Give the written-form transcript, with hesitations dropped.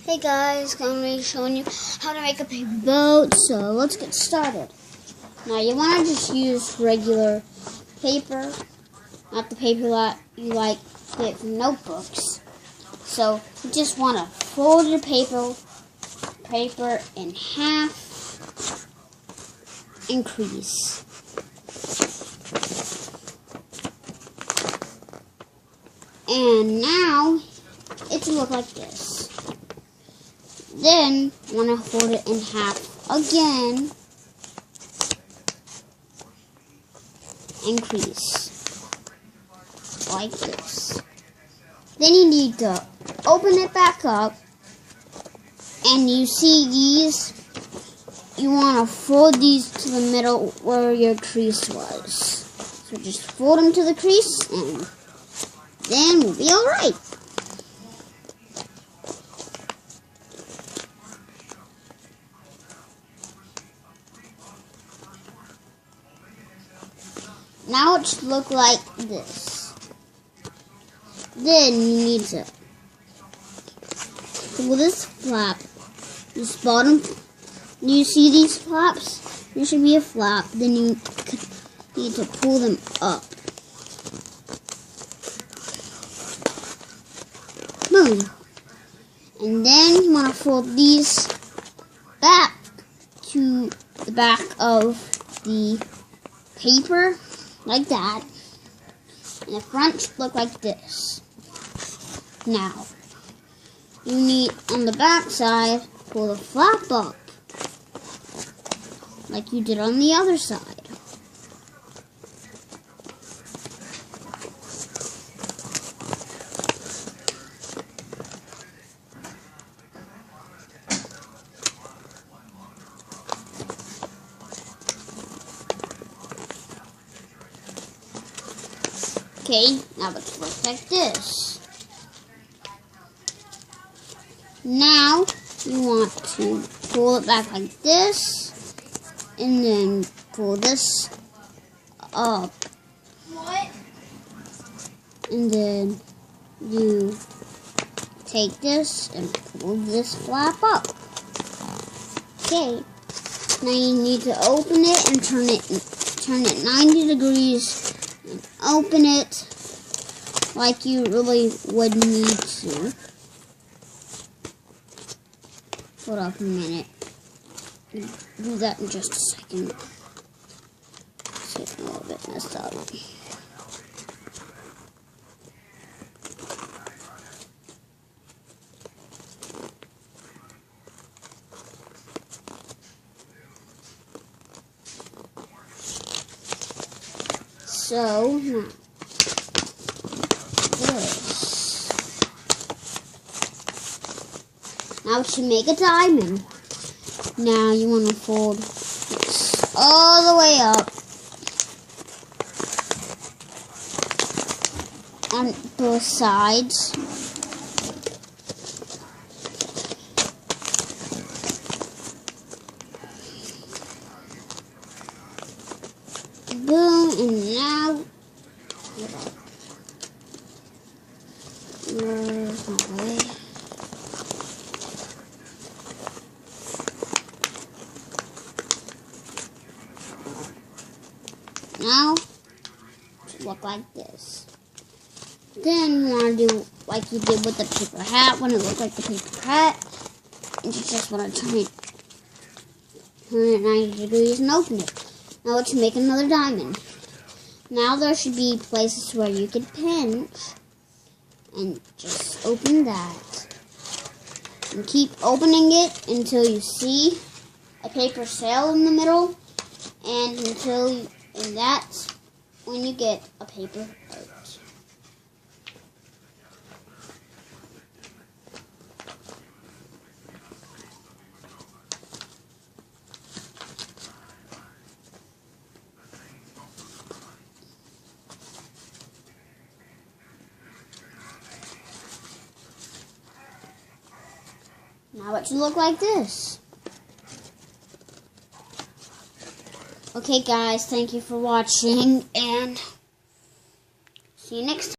Hey guys, I'm going to be showing you how to make a paper boat, so let's get started. Now you want to just use regular paper, not the paper that you like to get from notebooks. So you just want to fold your paper in half and crease. And now it will look like this. Then you want to fold it in half again and crease like this. Then you need to open it back up, and you see these, you want to fold these to the middle where your crease was. So just fold them to the crease and then we'll be alright. Now it should look like this. Then you need to pull this flap, this bottom. Do you see these flaps? There should be a flap. Then you need to pull them up. Boom. And then you want to fold these back to the back of the paper, like that. And the front should look like this. Now, you need, on the back side, pull the flap up, like you did on the other side. Okay, now let's look like this. Now, you want to pull it back like this, and then pull this up. What? And then you take this and pull this flap up. Okay, now you need to open it and turn it 90 degrees. And open it like you really would need to. Hold up a minute. Do that in just a second. It's getting a little bit messed up. So, now, this. Now we should make a diamond. Now you want to fold this all the way up on both sides. Boom, and now, where's my way? Now, it should look like this. Then you want to do like you did with the paper hat when it looked like the paper hat. And you just want to turn it 90 degrees and open it. Now let's make another diamond. Now there should be places where you could pinch. And just open that. And keep opening it until you see a paper sail in the middle. And that's when you get a paper boat. Now it should look like this. Okay guys, thank you for watching, and see you next time.